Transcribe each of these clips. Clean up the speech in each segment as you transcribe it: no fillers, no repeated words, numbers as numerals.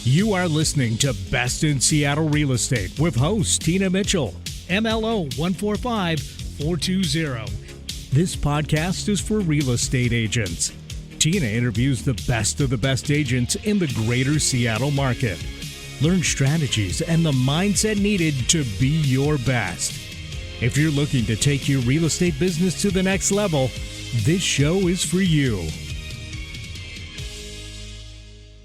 You are listening to Best in Seattle Real Estate with host Tina Mitchell, MLO 145420. This podcast is for real estate agents. Tina interviews the best of the best agents in the greater Seattle market. Learn strategies and the mindset needed to be your best. If you're looking to take your real estate business to the next level, this show is for you.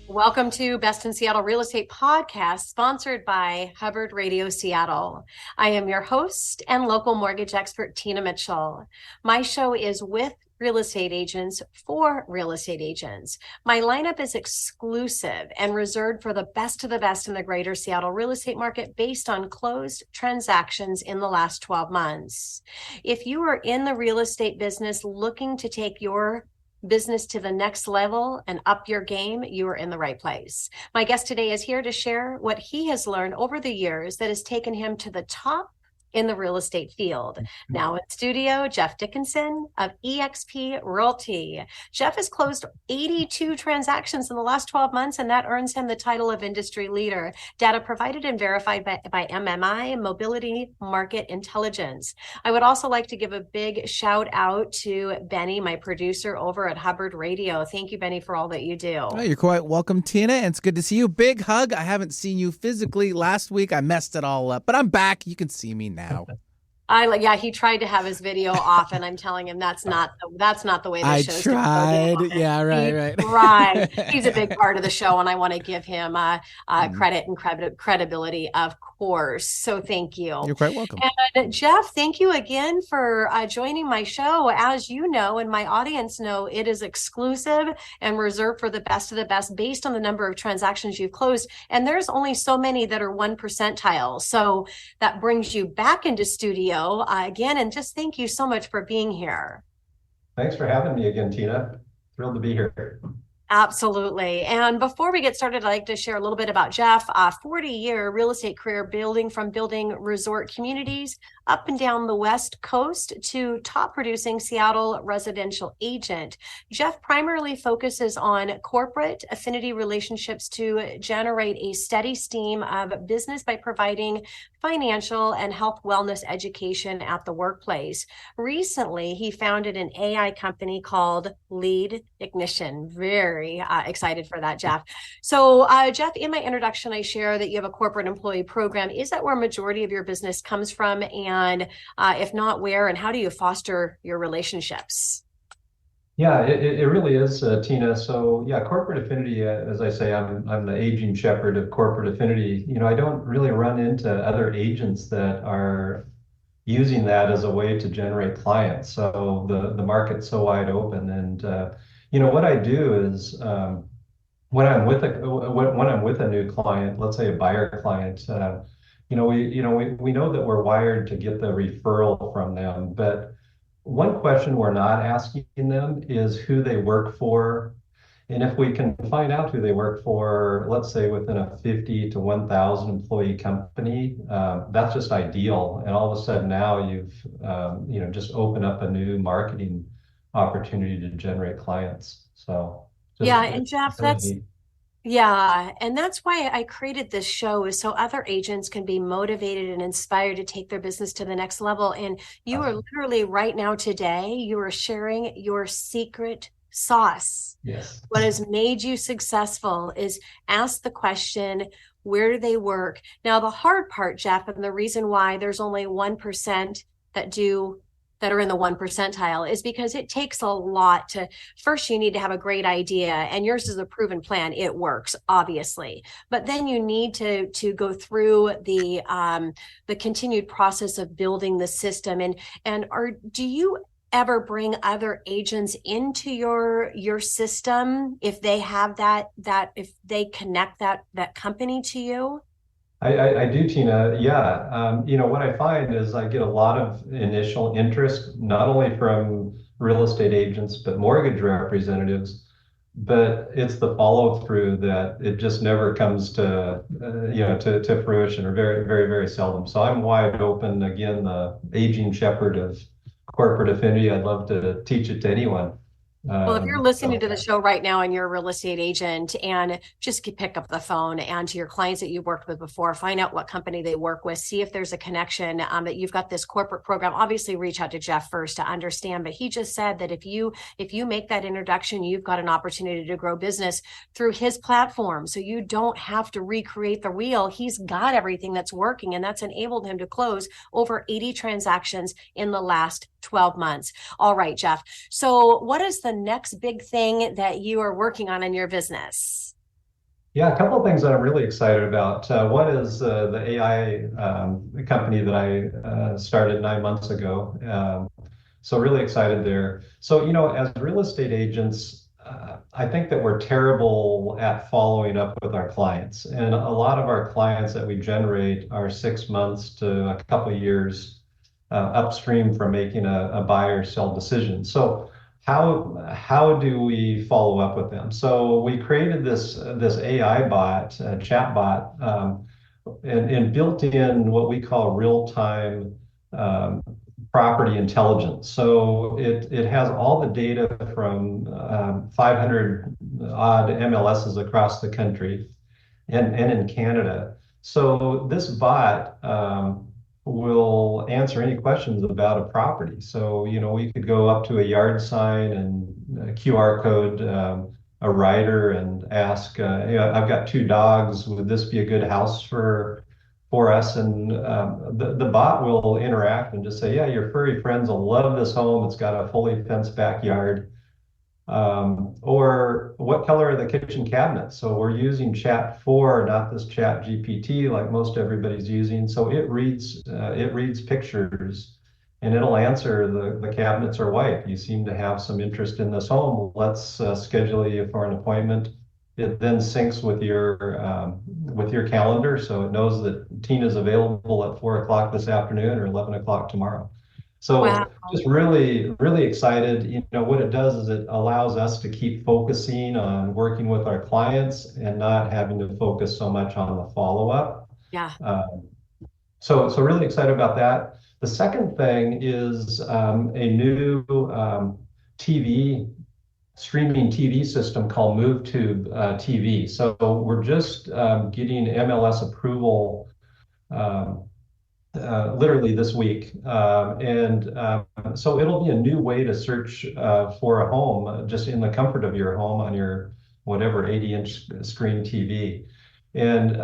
Welcome to Best in Seattle Real Estate Podcast, sponsored by Hubbard Radio Seattle. I am your host and local mortgage expert, Tina Mitchell. My show is with real estate agents for real estate agents. My lineup is exclusive and reserved for the best of the best in the greater Seattle real estate market based on closed transactions in the last 12 months. If you are in the real estate business looking to take your business to the next level and up your game, you are in the right place. My guest today is here to share what he has learned over the years that has taken him to the top in the real estate field. Now in studio, Jeff Dickinson of eXp Realty. Jeff has closed 82 transactions in the last 12 months, and that earns him the title of industry leader. Data provided and verified by MMI, Mobility Market Intelligence. I would also like to give a big shout out to Benny, my producer over at Hubbard Radio. Thank you, Benny, for all that you do. Oh, you're quite welcome, Tina, and it's good to see you. Big hug. I haven't seen you physically. Last week, I messed it all up, but I'm back. You can see me now. He tried to have his video off, and I'm telling him that's not the way the show's tried. Yeah, right. He's a big part of the show, and I want to give him credit and credibility, of course. So thank you. You're quite welcome. And Jeff, thank you again for joining my show. As you know, and my audience know, it is exclusive and reserved for the best of the best based on the number of transactions you've closed. And there's only so many that are 1 percentile. So that brings you back into studio again, and just thank you so much for being here. Thanks for having me again, Tina. Thrilled to be here. Absolutely. And before we get started, I'd like to share a little bit about Jeff. A 40-year real estate career building resort communities up and down the West Coast to top producing Seattle residential agent. Jeff primarily focuses on corporate affinity relationships to generate a steady stream of business by providing financial and health wellness education at the workplace. Recently, he founded an AI company called LeadIgnition. Very excited for that, Jeff. So, Jeff, in my introduction, I share that you have a corporate employee program. Is that where a majority of your business comes from? And if not, where and how do you foster your relationships? Yeah, it really is, Tina. So yeah, corporate affinity, as I say, I'm the aging shepherd of corporate affinity. You know, I don't really run into other agents that are using that as a way to generate clients. So the market's so wide open. And you know, what I do is when I'm with a new client, let's say a buyer client, we know that we're wired to get the referral from them, but one question we're not asking them is who they work for. And if we can find out who they work for, let's say within a 50 to 1,000 employee company, that's just ideal. And all of a sudden now you've just opened up a new marketing opportunity to generate clients. So yeah, and Jeff, that's why I created this show, is so other agents can be motivated and inspired to take their business to the next level. And you are literally right now today, you are sharing your secret sauce. Yes. What has made you successful is ask the question, where do they work? Now, the hard part, Jeff, and the reason why there's only 1% that are in the 1 percentile is because it takes a lot to, first you need to have a great idea, and yours is a proven plan. It works, obviously, but then you need to go through the continued process of building the system. Do you ever bring other agents into your system if they have that if they connect that company to you? I do, Tina. Yeah. What I find is I get a lot of initial interest, not only from real estate agents, but mortgage representatives. But it's the follow through that it just never comes to fruition, or very, very, very seldom. So I'm wide open. Again, the aging shepherd of corporate affinity. I'd love to teach it to anyone. Well, if you're listening to the Yeah. show right now and you're a real estate agent, and just pick up the phone and to your clients that you've worked with before, find out what company they work with, see if there's a connection, that you've got this corporate program. Obviously reach out to Jeff first to understand, but he just said that if you make that introduction, you've got an opportunity to grow business through his platform. So you don't have to recreate the wheel. He's got everything that's working, and that's enabled him to close over 80 transactions in the last 12 months. All right, Jeff. So what is the next big thing that you are working on in your business? Yeah, a couple of things that I'm really excited about. One is the AI company that I started 9 months ago. So really excited there. So, as real estate agents, I think that we're terrible at following up with our clients. And a lot of our clients that we generate are 6 months to a couple of years upstream from making a buy or sell decision. So how do we follow up with them? So we created this AI bot, chat bot, and built in what we call real-time property intelligence. So it has all the data from 500 odd MLSs across the country and in Canada. So this bot will answer any questions about a property. So, we could go up to a yard sign and a QR code a rider and ask, I've got 2 dogs. Would this be a good house for us? And the bot will interact and just say, yeah, your furry friends will love this home. It's got a fully fenced backyard. Or what color are the kitchen cabinets? So we're using Chat 4, not this Chat GPT like most everybody's using. So it reads pictures, and it'll answer the cabinets are white. You seem to have some interest in this home. Let's schedule you for an appointment. It then syncs with your calendar, so it knows that Tina's available at 4 o'clock this afternoon or 11 o'clock tomorrow. So Wow. just really, really excited. What it does is it allows us to keep focusing on working with our clients and not having to focus so much on the follow-up. Yeah. So really excited about that. The second thing is a new streaming TV system called MoveTube TV. So we're just getting MLS approval literally this week. So it'll be a new way to search for a home just in the comfort of your home on your whatever 80-inch screen TV. And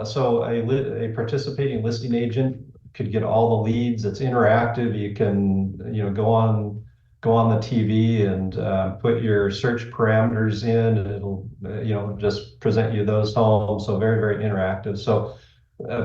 so a participating listing agent could get all the leads. It's interactive. You can, go on the TV and put your search parameters in, and it'll, just present you those homes. So very, very interactive. So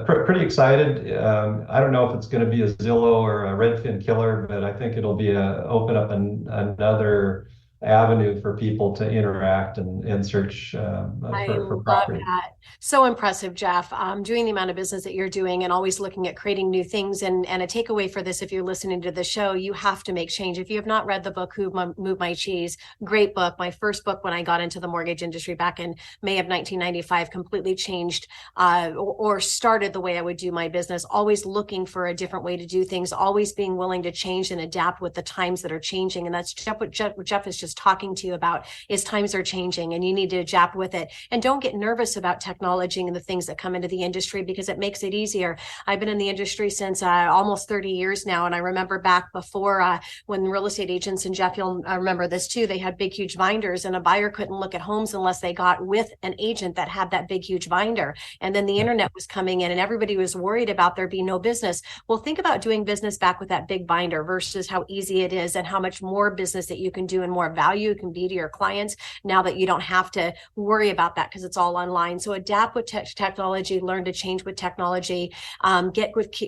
pretty excited. I don't know if it's going to be a Zillow or a Redfin killer, but I think it'll be open up another avenue for people to interact and search for property. Love that. So impressive, Jeff. Doing the amount of business that you're doing and always looking at creating new things. And a takeaway for this, if you're listening to the show, you have to make change. If you have not read the book, Who Moved My Cheese, great book. My first book when I got into the mortgage industry back in May of 1995, completely changed or started the way I would do my business, always looking for a different way to do things, always being willing to change and adapt with the times that are changing. And that's what Jeff is just talking to you about, is times are changing and you need to adapt with it. And don't get nervous about technology and the things that come into the industry, because it makes it easier. I've been in the industry since almost 30 years now. And I remember back before when real estate agents, and Jeff, you'll remember this too, they had big, huge binders, and a buyer couldn't look at homes unless they got with an agent that had that big, huge binder. And then the internet was coming in and everybody was worried about there being no business. Well, think about doing business back with that big binder versus how easy it is and how much more business that you can do and more value it can be to your clients now that you don't have to worry about that because it's all online. So adapt with technology, learn to change with technology,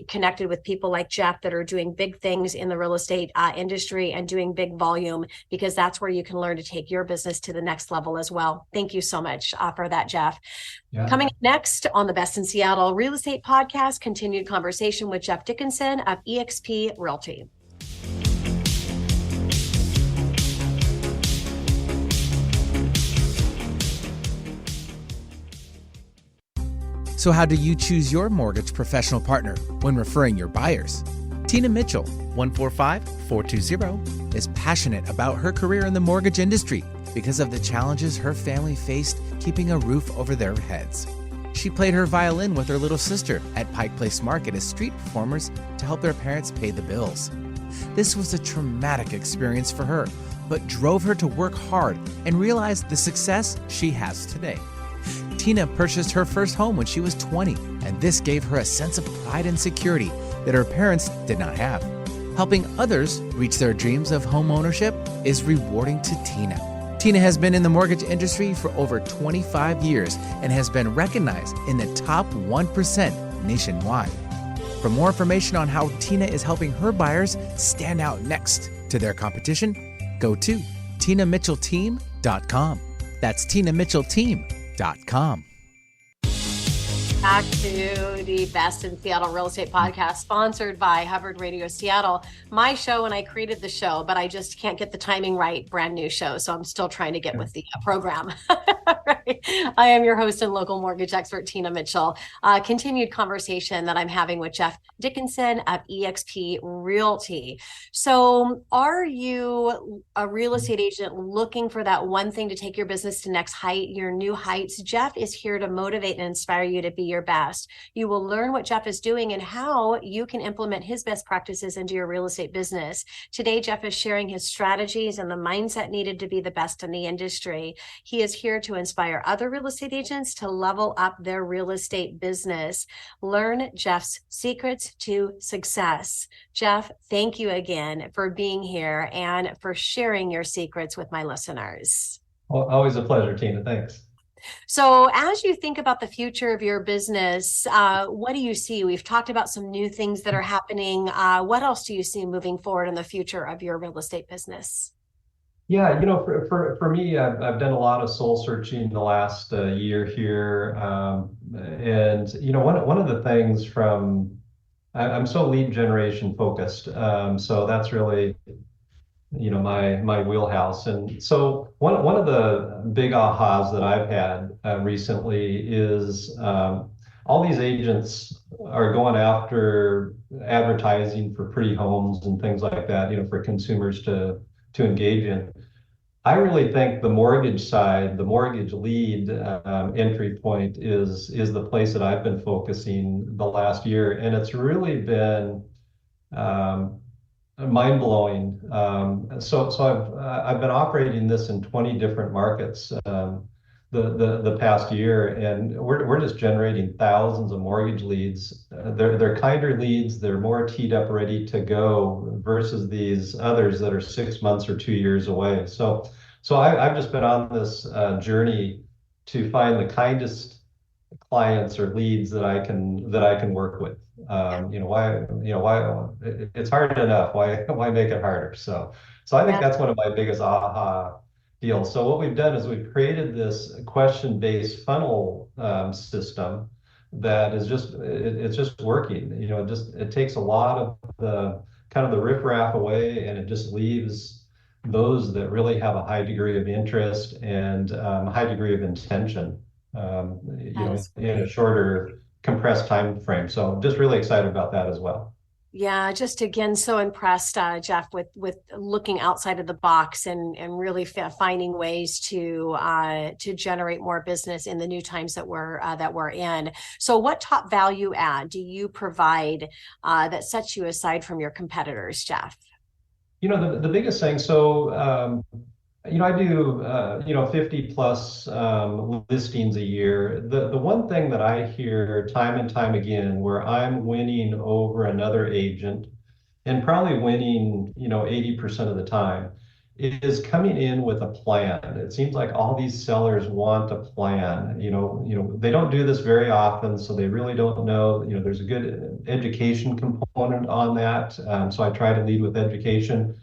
connected with people like Jeff that are doing big things in the real estate industry and doing big volume, because that's where you can learn to take your business to the next level as well. Thank you so much for that, Jeff. Yeah. Coming up next on the Best in Seattle Real Estate Podcast, continued conversation with Jeff Dickinson of eXp Realty. So how do you choose your mortgage professional partner when referring your buyers? Tina Mitchell, 145-420, is passionate about her career in the mortgage industry because of the challenges her family faced keeping a roof over their heads. She played her violin with her little sister at Pike Place Market as street performers to help their parents pay the bills. This was a traumatic experience for her, but drove her to work hard and realize the success she has today. Tina purchased her first home when she was 20, and this gave her a sense of pride and security that her parents did not have. Helping others reach their dreams of home ownership is rewarding to Tina. Tina has been in the mortgage industry for over 25 years and has been recognized in the top 1% nationwide. For more information on how Tina is helping her buyers stand out next to their competition, go to TinaMitchellTeam.com. That's TinaMitchellTeam.com. Back to the Best in Seattle Real Estate Podcast, sponsored by Hubbard Radio Seattle. My show, and I created the show, but I just can't get the timing right. Brand new show, so I'm still trying to get with the program. Right. I am your host and local mortgage expert, Tina Mitchell. Continued conversation that I'm having with Jeff Dickinson of eXp Realty. So are you a real estate agent looking for that one thing to take your business to next height, your new heights? Jeff is here to motivate and inspire you to be your best. You will learn what Jeff is doing and how you can implement his best practices into your real estate business. Today, Jeff is sharing his strategies and the mindset needed to be the best in the industry. He is here to inspire other real estate agents to level up their real estate business. Learn Jeff's secrets to success. Jeff, thank you again for being here and for sharing your secrets with my listeners. Well, always a pleasure, Tina. Thanks. So as you think about the future of your business, what do you see? We've talked about some new things that are happening. What else do you see moving forward in the future of your real estate business? Yeah, for me, I've done a lot of soul searching the last year here, and one of the things I'm so lead generation focused, so that's really my wheelhouse. And so one of the big ahas that I've had recently is all these agents are going after advertising for pretty homes and things like that, for consumers to engage in. I really think the mortgage side, the mortgage lead entry point is the place that I've been focusing the last year, and it's really been mind-blowing. So I've been operating this in 20 different markets the past year, and we're just generating thousands of mortgage leads. They're kinder leads. They're more teed up, ready to go versus these others that are 6 months or 2 years away. So I've just been on this journey to find the kindest clients or leads that I can work with. Why it's hard enough. Why make it harder? So I think that's one of my biggest aha deals. So what we've done is we've created this question-based funnel system that is it's just working. It takes a lot of the kind of the riffraff away, and it just leaves those that really have a high degree of interest and high degree of intention. In a shorter, compressed time frame. So just really excited about that as well. Yeah, just again, so impressed, Jeff, with looking outside of the box and really finding ways to generate more business in the new times that we're in. So, what top value add do you provide that sets you aside from your competitors, Jeff? The biggest thing. So. I do 50 plus listings a year. The one thing that I hear time and time again where I'm winning over another agent, and probably winning 80% of the time, is coming in with a plan. It seems like all these sellers want a plan. They don't do this very often, so they really don't know. There's a good education component on that. So I try to lead with education.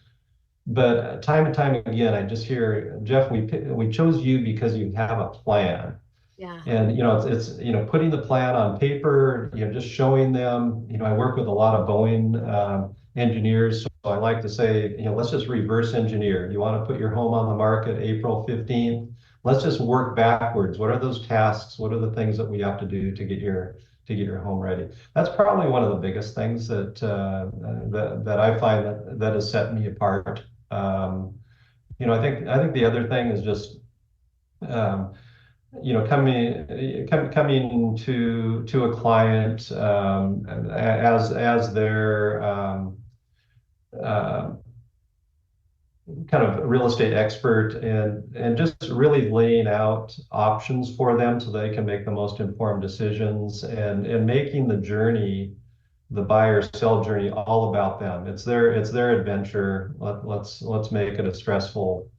But time and time again, I just hear, Jeff, we chose you because you have a plan. Yeah. And it's putting the plan on paper, just showing them. I work with a lot of Boeing engineers, so I like to say, let's just reverse engineer. You want to put your home on the market April 15th. Let's just work backwards. What are those tasks? What are the things that we have to do to get get your home ready. That's probably one of the biggest things that I find that has set me apart. I think the other thing is just coming to a client as their kind of real estate expert, and just really laying out options for them so they can make the most informed decisions, and making the journey, the buyer sell journey, all about them. It's their adventure. Let's make it a stressful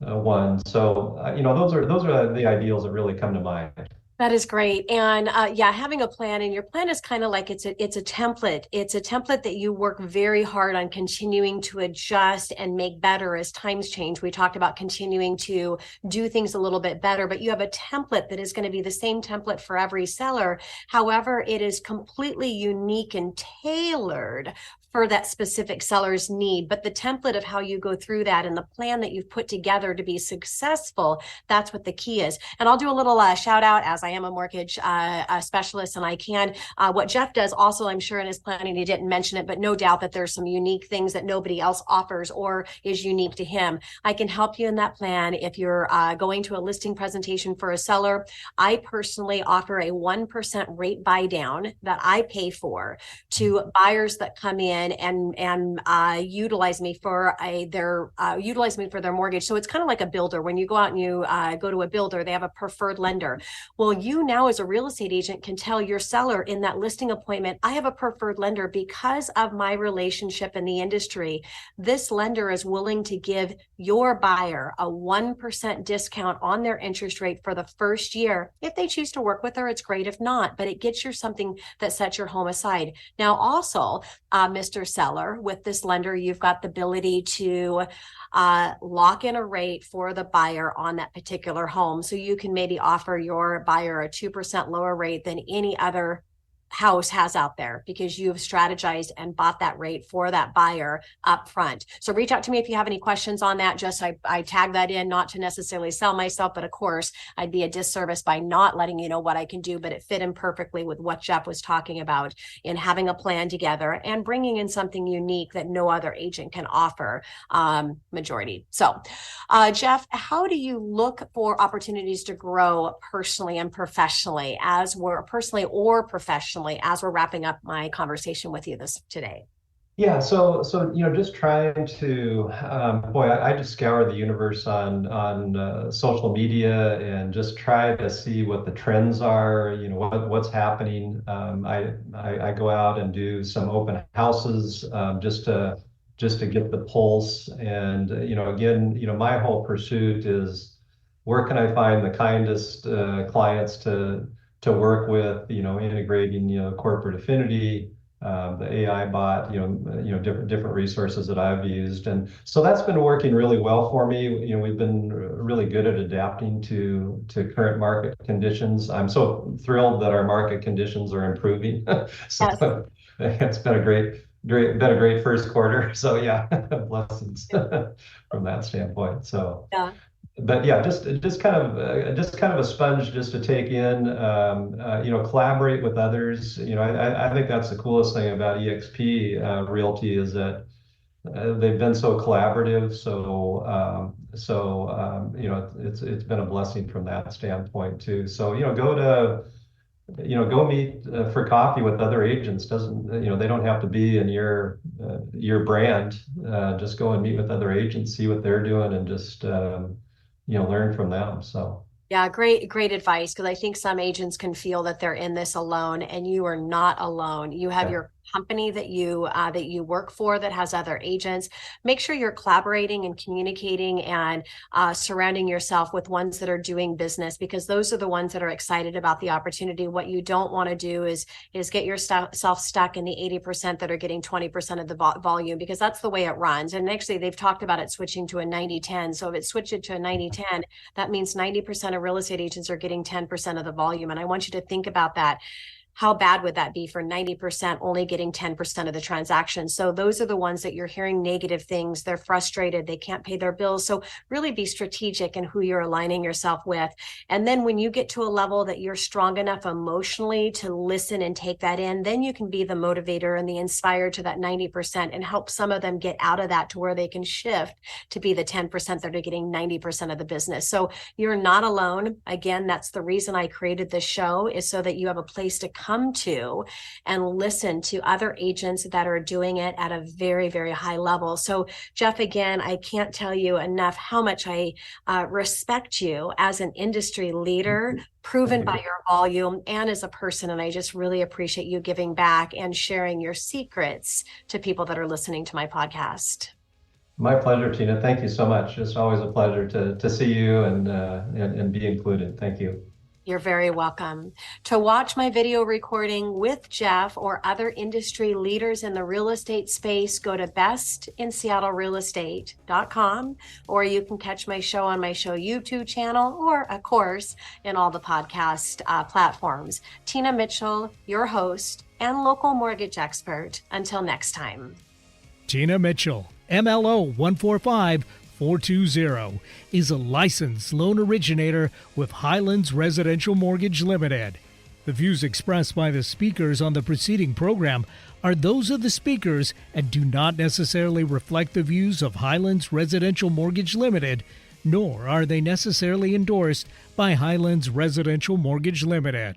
one. So those are the ideals that really come to mind. That is great. And yeah, having a plan, and your plan is kind of like it's a template. It's a template that you work very hard on continuing to adjust and make better as times change. We talked about continuing to do things a little bit better, but you have a template that is going to be the same template for every seller. However, it is completely unique and tailored for that specific seller's need. But the template of how you go through that and the plan that you've put together to be successful, that's what the key is. And I'll do a little shout out, as I am a mortgage specialist, and I can. What Jeff does also, I'm sure in his planning, he didn't mention it, but no doubt that there's some unique things that nobody else offers or is unique to him. I can help you in that plan. If you're going to a listing presentation for a seller, I personally offer a 1% rate buy down that I pay for to buyers that come in and utilize me for their mortgage. So it's kind of like a builder. When you go out and you go to a builder, they have a preferred lender. Well, you now as a real estate agent can tell your seller in that listing appointment, I have a preferred lender because of my relationship in the industry. This lender is willing to give your buyer a 1% discount on their interest rate for the first year. If they choose to work with her, it's great. If not, but it gets you something that sets your home aside. Now, also, Mr. Seller, with this lender, you've got the ability to lock in a rate for the buyer on that particular home. So you can maybe offer your buyer a 2% lower rate than any other house has out there, because you've strategized and bought that rate for that buyer up front. So reach out to me if you have any questions on that. Just I tag that in, not to necessarily sell myself, but of course I'd be a disservice by not letting you know what I can do, but it fit in perfectly with what Jeff was talking about in having a plan together and bringing in something unique that no other agent can offer, majority. So Jeff, how do you look for opportunities to grow personally and professionally as we're wrapping up my conversation with you today? Yeah, so just trying to, I just scour the universe on social media and just try to see what the trends are. What's happening. I go out and do some open houses, just to get the pulse. And again, my whole pursuit is, where can I find the kindest clients to work with, integrating, corporate affinity, the AI bot, different resources that I've used. And so that's been working really well for me. We've been really good at adapting to current market conditions. I'm so thrilled that our market conditions are improving. So yes. It's been a great first quarter. So yeah, blessings from that standpoint. So yeah. But yeah, just kind of a sponge, just to take in, collaborate with others. I think that's the coolest thing about eXp Realty, is that they've been so collaborative. It's been a blessing from that standpoint too. So go meet for coffee with other agents. They don't have to be in your brand. Just go and meet with other agents, see what they're doing, and just learn from them. So yeah, great advice, because I think some agents can feel that they're in this alone, and you are not alone. You have your company that you work for that has other agents. Make sure you're collaborating and communicating and surrounding yourself with ones that are doing business, because those are the ones that are excited about the opportunity. What you don't want to do is get yourself stuck in the 80% that are getting 20% of the volume, because that's the way it runs. And actually, they've talked about it switching to a 90-10. So if it switched to a 90-10, that means 90% of real estate agents are getting 10% of the volume. And I want you to think about that. how bad would that be for 90% only getting 10% of the transaction? So those are the ones that you're hearing negative things. They're frustrated. They can't pay their bills. So really be strategic in who you're aligning yourself with. And then when you get to a level that you're strong enough emotionally to listen and take that in, then you can be the motivator and the inspired to that 90% and help some of them get out of that to where they can shift to be the 10% that are getting 90% of the business. So you're not alone. Again, that's the reason I created this show, is so that you have a place to come to and listen to other agents that are doing it at a very, very high level. So Jeff, again, I can't tell you enough how much I respect you as an industry leader, proven by your volume, and as a person. And I just really appreciate you giving back and sharing your secrets to people that are listening to my podcast. My pleasure, Tina. Thank you so much. It's always a pleasure to see you and be included. Thank you. You're very welcome. To watch my video recording with Jeff or other industry leaders in the real estate space, go to bestinseattlerealestate.com, or you can catch my show on my show YouTube channel, or of course, in all the podcast platforms. Tina Mitchell, your host and local mortgage expert. Until next time. Tina Mitchell, MLO 145420, is a licensed loan originator with Highlands Residential Mortgage Limited. The views expressed by the speakers on the preceding program are those of the speakers and do not necessarily reflect the views of Highlands Residential Mortgage Limited, nor are they necessarily endorsed by Highlands Residential Mortgage Limited.